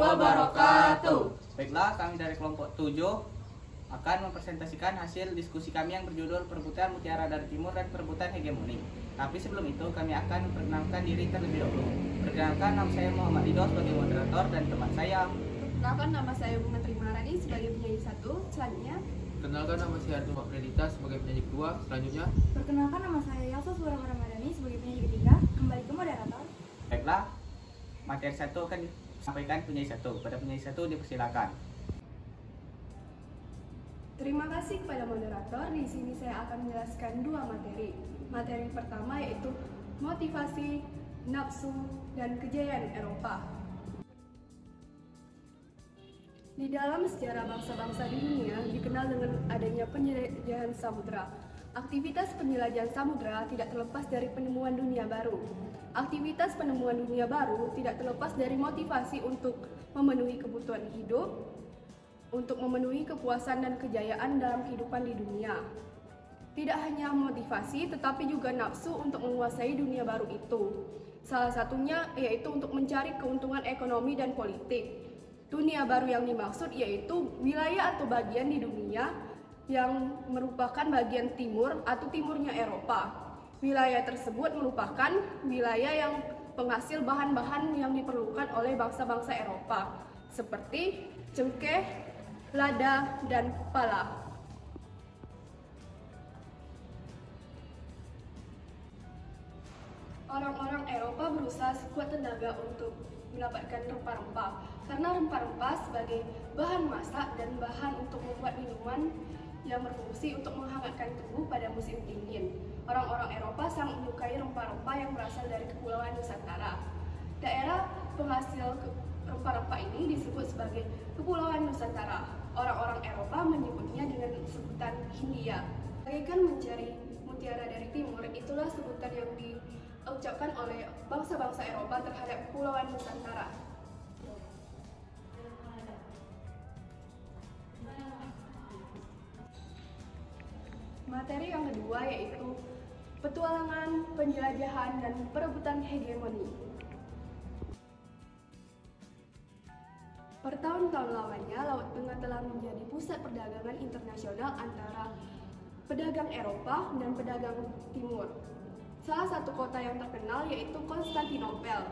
wabarakatuh. Baiklah, kami dari kelompok 7 akan mempresentasikan hasil diskusi kami yang berjudul Perebutan Mutiara dari Timur dan Perebutan Hegemoni. Tapi sebelum itu kami akan memperkenalkan diri terlebih dahulu. Perkenalkan, nama saya Muhammad Ridho sebagai moderator dan teman saya. Perkenalkan, nama saya Bunga Trimarani sebagai penyanyi 1. Selanjutnya, Perkenalkan, nama saya Arjun Makredita sebagai penyanyi kedua. Selanjutnya, Perkenalkan, nama saya Yelsa Surama Ramadhani sebagai penyanyi ketiga. Kembali ke moderator. Baiklah, materi 1 akan disampaikan penyanyi 1. Pada penyanyi 1 dipersilakan. terima kasih kepada moderator. Di sini saya akan menjelaskan 2 materi. Materi pertama yaitu motivasi, nafsu, dan kejayaan Eropa. Di dalam sejarah bangsa-bangsa di dunia dikenal dengan adanya penjelajahan samudera. Aktivitas penjelajahan samudera tidak terlepas dari penemuan dunia baru. Aktivitas penemuan dunia baru tidak terlepas dari motivasi untuk memenuhi kebutuhan hidup, untuk memenuhi kepuasan dan kejayaan dalam kehidupan di dunia. Tidak hanya motivasi, tetapi juga nafsu untuk menguasai dunia baru itu. Salah satunya yaitu untuk mencari keuntungan ekonomi dan politik. Dunia baru yang dimaksud yaitu wilayah atau bagian di dunia yang merupakan bagian timur atau timurnya Eropa. Wilayah tersebut merupakan wilayah yang penghasil bahan-bahan yang diperlukan oleh bangsa-bangsa Eropa, seperti cengkeh, lada, dan pala. Orang-orang Eropa berusaha sekuat tenaga untuk mendapatkan rempah-rempah, karena rempah-rempah sebagai bahan masak dan bahan untuk membuat minuman yang berfungsi untuk menghangatkan tubuh pada musim dingin. Orang-orang Eropa sangat menyukai rempah-rempah yang berasal dari Kepulauan Nusantara. Daerah penghasil rempah-rempah ini disebut sebagai Kepulauan Nusantara. Orang-orang Eropa menyebutnya dengan sebutan Hindia. Bagaikan mencari mutiara dari timur, itulah sebutan yang diucapkan oleh bangsa-bangsa Eropa terhadap Kepulauan Nusantara. Materi yang kedua yaitu petualangan, penjelajahan, dan perebutan hegemoni. Bertahun-tahun lamanya, Laut Tengah telah menjadi pusat perdagangan internasional antara pedagang Eropa dan pedagang Timur. Salah satu kota yang terkenal yaitu Konstantinopel.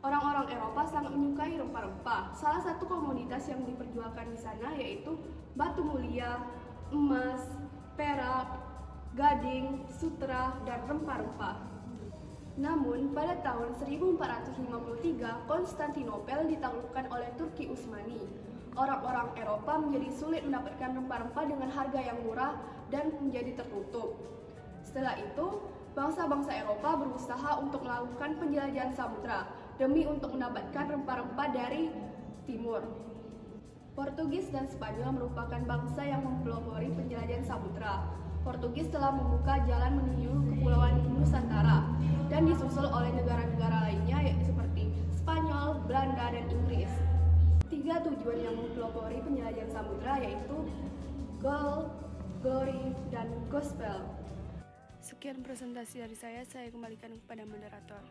Orang-orang Eropa sangat menyukai rempah-rempah. Salah satu komoditas yang diperjualkan di sana yaitu batu mulia, emas, perak, gading, sutra, dan rempah-rempah. Namun, pada tahun 1453, Konstantinopel ditaklukkan oleh Turki Utsmani. Orang-orang Eropa menjadi sulit mendapatkan rempah-rempah dengan harga yang murah dan menjadi tertutup. Setelah itu, bangsa-bangsa Eropa berusaha untuk melakukan penjelajahan samudera demi untuk mendapatkan rempah-rempah dari timur. Portugis dan Spanyol merupakan bangsa yang mempelopori penjelajahan samudera. Portugis telah membuka jalan menuju Kepulauan Nusantara dan disusul oleh negara-negara lainnya yaitu seperti Spanyol, Belanda, dan Inggris. 3 tujuan yang mempelopori penjelajahan samudera yaitu goal, glory, dan gospel. Sekian presentasi dari saya kembalikan kepada moderator.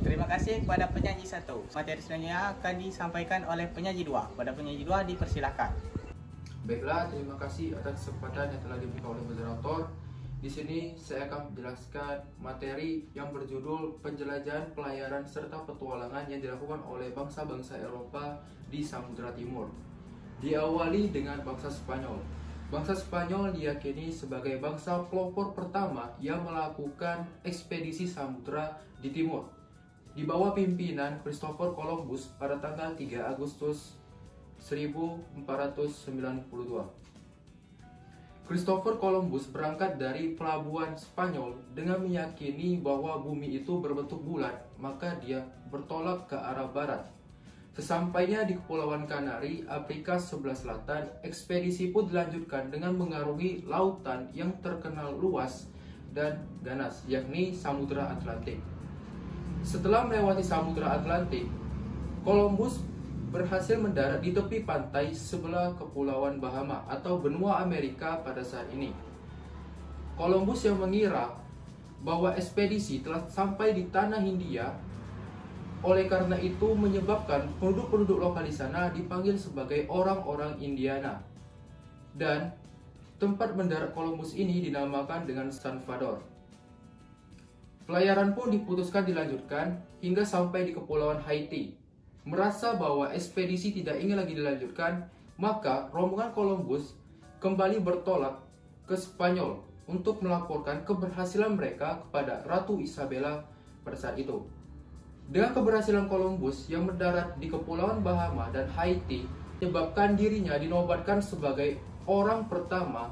Terima kasih kepada penyanyi 1. Materi selanjutnya akan disampaikan oleh penyanyi 2. Pada penyanyi 2 dipersilakan. baiklah, terima kasih atas kesempatan yang telah diberikan oleh moderator. Di sini saya akan menjelaskan materi yang berjudul penjelajahan, pelayaran, serta petualangan yang dilakukan oleh bangsa-bangsa Eropa di Samudra Timur. Diawali dengan bangsa Spanyol. Bangsa Spanyol diyakini sebagai bangsa pelopor pertama yang melakukan ekspedisi samudra di timur. Di bawah pimpinan Christopher Columbus pada tanggal 3 Agustus 1492. Christopher Columbus berangkat dari pelabuhan Spanyol dengan meyakini bahwa bumi itu berbentuk bulat, maka dia bertolak ke arah barat. Sesampainya di Kepulauan Kanari, Afrika sebelah selatan, ekspedisi pun dilanjutkan dengan mengarungi lautan yang terkenal luas dan ganas, yakni Samudra Atlantik. Setelah melewati Samudra Atlantik, Columbus berhasil mendarat di tepi pantai sebelah Kepulauan Bahama atau benua Amerika pada saat ini. Columbus yang mengira bahwa ekspedisi telah sampai di tanah Hindia Oleh karena itu menyebabkan penduduk-penduduk lokal di sana dipanggil sebagai orang-orang Indiana. Dan tempat mendarat Columbus ini dinamakan dengan Salvador. Pelayaran pun diputuskan dilanjutkan hingga sampai di Kepulauan Haiti. Merasa bahwa ekspedisi tidak ingin lagi dilanjutkan, maka rombongan Columbus kembali bertolak ke Spanyol untuk melaporkan keberhasilan mereka kepada Ratu Isabella pada saat itu. Dengan keberhasilan Columbus yang mendarat di Kepulauan Bahama dan Haiti, menyebabkan dirinya dinobatkan sebagai orang pertama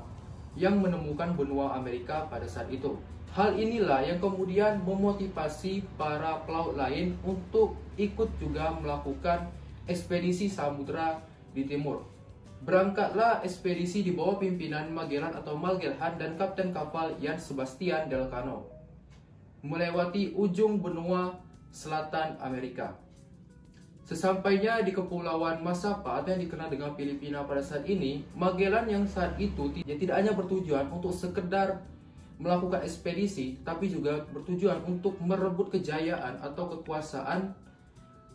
yang menemukan benua Amerika pada saat itu. Hal inilah yang kemudian memotivasi para pelaut lain untuk ikut juga melakukan ekspedisi samudra di timur. Berangkatlah ekspedisi di bawah pimpinan Magellan atau Magellan dan kapten kapal Jan Sebastian Elcano, melewati ujung benua selatan Amerika. Sesampainya di Kepulauan Masapa atau yang dikenal dengan Filipina pada saat ini, Magellan yang saat itu tidak hanya bertujuan untuk sekedar melakukan ekspedisi, tapi juga bertujuan untuk merebut kejayaan atau kekuasaan,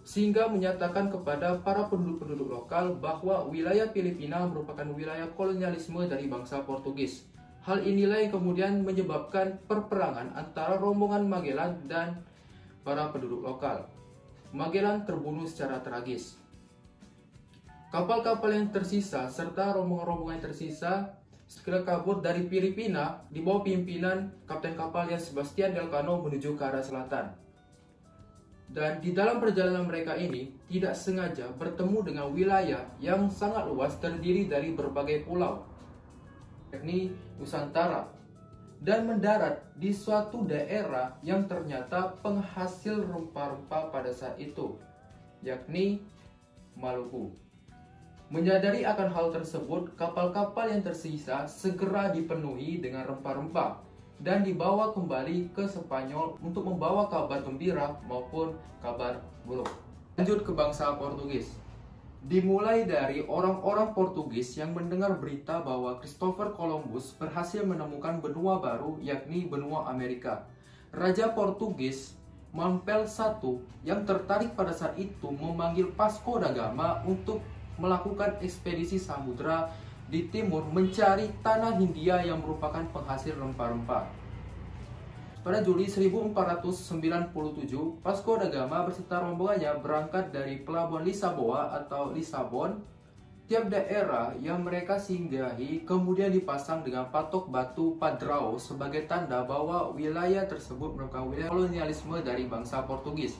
sehingga menyatakan kepada para penduduk-penduduk lokal bahwa wilayah Filipina merupakan wilayah kolonialisme dari bangsa Portugis. Hal inilah yang kemudian menyebabkan perperangan antara rombongan Magellan dan para penduduk lokal. Magellan terbunuh secara tragis. Kapal-kapal yang tersisa serta rombongan-rombongan yang tersisa segera kabur dari Filipina di bawah pimpinan kapten kapal Jan Sebastian Elcano menuju ke arah selatan. Dan di dalam perjalanan mereka ini tidak sengaja bertemu dengan wilayah yang sangat luas terdiri dari berbagai pulau, yakni Nusantara, dan mendarat di suatu daerah yang ternyata penghasil rempah-rempah pada saat itu, yakni Maluku. Menyadari akan hal tersebut, kapal-kapal yang tersisa segera dipenuhi dengan rempah-rempah dan dibawa kembali ke Spanyol untuk membawa kabar gembira maupun kabar buruk. Lanjut ke bangsa Portugis. Dimulai dari orang-orang Portugis yang mendengar berita bahwa Christopher Columbus berhasil menemukan benua baru, yakni benua Amerika. Raja Portugis Manuel I yang tertarik pada saat itu memanggil Vasco da Gama untuk melakukan ekspedisi samudra di timur mencari tanah Hindia yang merupakan penghasil rempah-rempah. Pada Juli 1497, Vasco da Gama beserta rombongannya berangkat dari pelabuhan Lisboa atau Lisabon. Tiap daerah yang mereka singgahi kemudian dipasang dengan patok batu padrao sebagai tanda bahwa wilayah tersebut merupakan wilayah kolonialisme dari bangsa Portugis,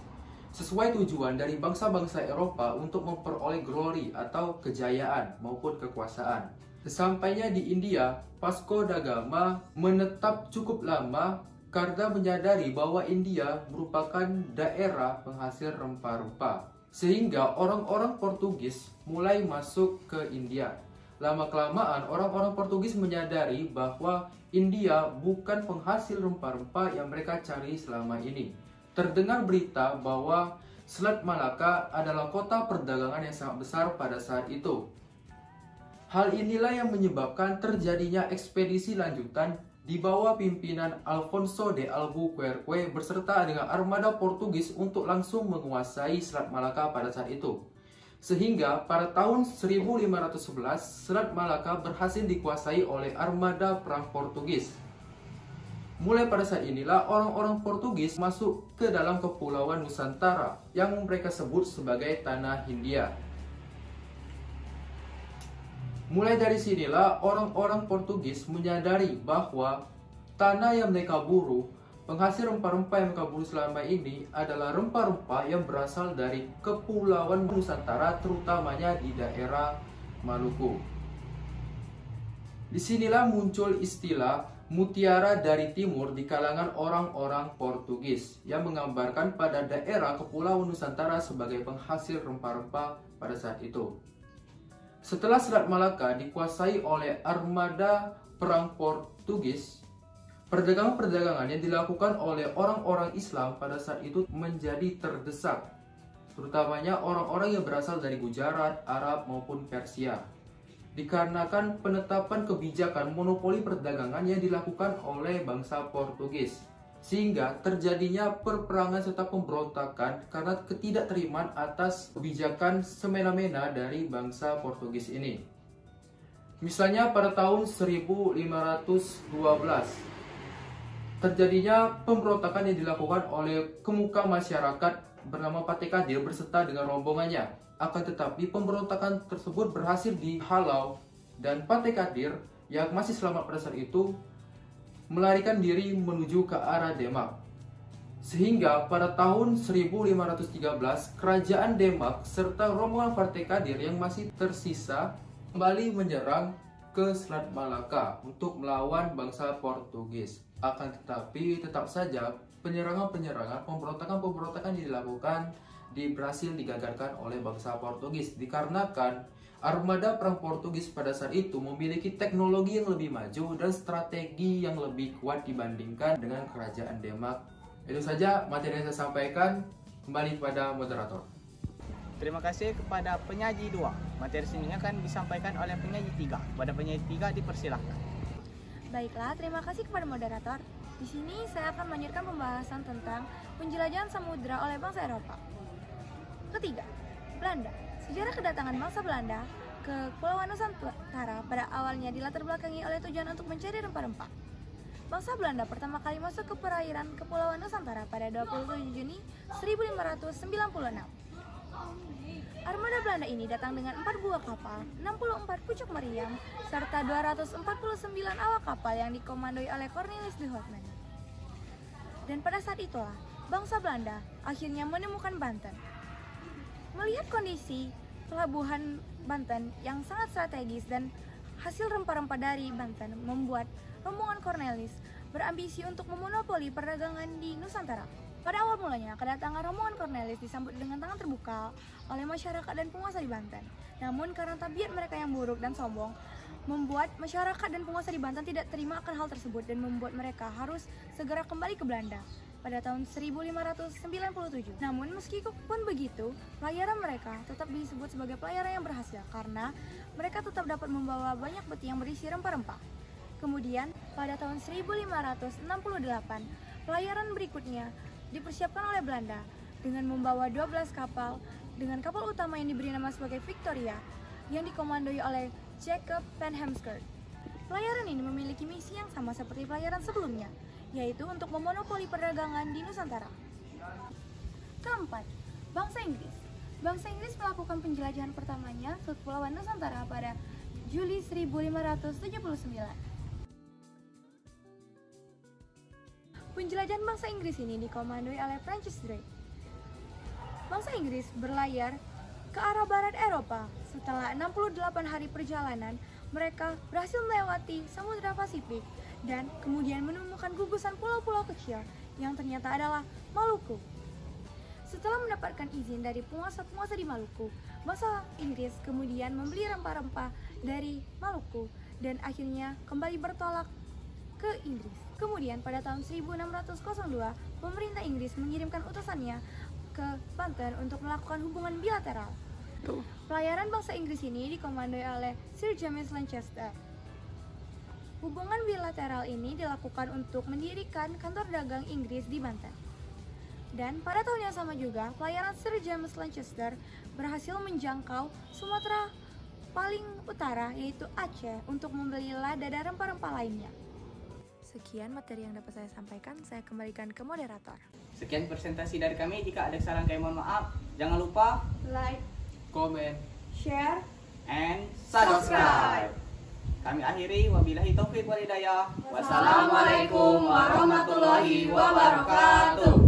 sesuai tujuan dari bangsa-bangsa Eropa untuk memperoleh glory atau kejayaan maupun kekuasaan. Sesampainya di India, Vasco da Gama menetap cukup lama karena menyadari bahwa India merupakan daerah penghasil rempah-rempah, sehingga orang-orang Portugis mulai masuk ke India. Lama-kelamaan orang-orang Portugis menyadari bahwa India bukan penghasil rempah-rempah yang mereka cari selama ini. Terdengar berita bahwa Selat Malaka adalah kota perdagangan yang sangat besar pada saat itu. Hal inilah yang menyebabkan terjadinya ekspedisi lanjutan di bawah pimpinan Alfonso de Albuquerque beserta dengan armada Portugis untuk langsung menguasai Selat Malaka pada saat itu. Sehingga pada tahun 1511 Selat Malaka berhasil dikuasai oleh armada perang Portugis. Mulai pada saat inilah orang-orang Portugis masuk ke dalam kepulauan Nusantara yang mereka sebut sebagai Tanah Hindia. Mulai dari sinilah orang-orang Portugis menyadari bahwa tanah yang mereka buru, penghasil rempah-rempah yang mereka buru selama ini adalah rempah-rempah yang berasal dari kepulauan Nusantara, terutamanya di daerah Maluku. Disinilah muncul istilah mutiara dari timur di kalangan orang-orang Portugis yang menggambarkan pada daerah kepulauan Nusantara sebagai penghasil rempah-rempah pada saat itu. Setelah Selat Malaka dikuasai oleh armada perang Portugis, perdagangan-perdagangan yang dilakukan oleh orang-orang Islam pada saat itu menjadi terdesak, terutamanya orang-orang yang berasal dari Gujarat, Arab maupun Persia, dikarenakan penetapan kebijakan monopoli perdagangan yang dilakukan oleh bangsa Portugis. sehingga terjadinya perperangan serta pemberontakan karena ketidakterimaan atas kebijakan semena-mena dari bangsa Portugis ini. Misalnya pada tahun 1512 terjadinya pemberontakan yang dilakukan oleh pemuka masyarakat bernama Pate Kadir berserta dengan rombongannya. Akan tetapi pemberontakan tersebut berhasil dihalau dan Pate Kadir yang masih selamat pada saat itu melarikan diri menuju ke arah Demak. Sehingga pada tahun 1513 kerajaan Demak serta rombongan Pate Kadir yang masih tersisa kembali menyerang ke Selat Malaka untuk melawan bangsa Portugis. Akan tetapi tetap saja penyerangan-penyerangan, pemberontakan-pemberontakan yang dilakukan berhasil digagalkan oleh bangsa Portugis dikarenakan armada perang Portugis pada saat itu memiliki teknologi yang lebih maju dan strategi yang lebih kuat dibandingkan dengan kerajaan Demak. Itu saja materi yang saya sampaikan. Kembali pada moderator. Terima kasih kepada penyaji 2. Materi selanjutnya akan disampaikan oleh penyaji 3. Pada penyaji 3 dipersilahkan. Baiklah, terima kasih kepada moderator. Di sini saya akan melanjutkan pembahasan tentang penjelajahan samudera oleh bangsa Eropa. Ketiga, Belanda. Sejarah kedatangan bangsa Belanda ke Kepulauan Nusantara pada awalnya dilatar belakangi oleh tujuan untuk mencari rempah-rempah. Bangsa Belanda pertama kali masuk ke perairan Kepulauan Nusantara pada 27 Juni 1596. Armada Belanda ini datang dengan 4 buah kapal, 64 pucuk meriam, serta 249 awak kapal yang dikomandoi oleh Cornelis de Houtman. Dan pada saat itulah, bangsa Belanda akhirnya menemukan Banten. Melihat kondisi pelabuhan Banten yang sangat strategis dan hasil rempah-rempah dari Banten membuat rombongan Cornelis berambisi untuk memonopoli perdagangan di Nusantara. Pada awal mulanya, kedatangan rombongan Cornelis disambut dengan tangan terbuka oleh masyarakat dan penguasa di Banten. Namun karena tabiat mereka yang buruk dan sombong, membuat masyarakat dan penguasa di Banten tidak terima akan hal tersebut dan membuat mereka harus segera kembali ke Belanda pada tahun 1597. Namun meskipun begitu, pelayaran mereka tetap disebut sebagai pelayaran yang berhasil karena mereka tetap dapat membawa banyak peti yang berisi rempah-rempah. Kemudian pada tahun 1568, pelayaran berikutnya dipersiapkan oleh Belanda dengan membawa 12 kapal dengan kapal utama yang diberi nama sebagai Victoria yang dikomandoi oleh Jacob van Heemskerck. Pelayaran ini memiliki misi yang sama seperti pelayaran sebelumnya, yaitu untuk memonopoli perdagangan di Nusantara. Keempat, bangsa Inggris. Bangsa Inggris melakukan penjelajahan pertamanya ke Kepulauan Nusantara pada Juli 1579. Penjelajahan bangsa Inggris ini dikomandoi oleh Francis Drake. Bangsa Inggris berlayar ke arah barat Eropa. Setelah 68 hari perjalanan, mereka berhasil melewati Samudra Pasifik dan kemudian menemukan gugusan pulau-pulau kecil yang ternyata adalah Maluku. Setelah mendapatkan izin dari penguasa-penguasa di Maluku, bangsa Inggris kemudian membeli rempah-rempah dari Maluku dan akhirnya kembali bertolak ke Inggris. Kemudian pada tahun 1602, pemerintah Inggris mengirimkan utusannya ke Banten untuk melakukan hubungan bilateral. Pelayaran bangsa Inggris ini dikomandoi oleh Sir James Lancaster. Hubungan bilateral ini dilakukan untuk mendirikan kantor dagang Inggris di Banten. Dan pada tahun yang sama juga, pelayaran Sir James Lancaster berhasil menjangkau Sumatera paling utara, yaitu Aceh, untuk membeli lada dan rempah-rempah lainnya. Sekian materi yang dapat saya sampaikan, saya kembalikan ke moderator. Sekian presentasi dari kami. Jika ada kesalahan kami mohon maaf. Jangan lupa Like, Komen. share, and subscribe. Kami akhiri, wabillahi taufiq wal hidayah. Wassalamualaikum warahmatullahi wabarakatuh.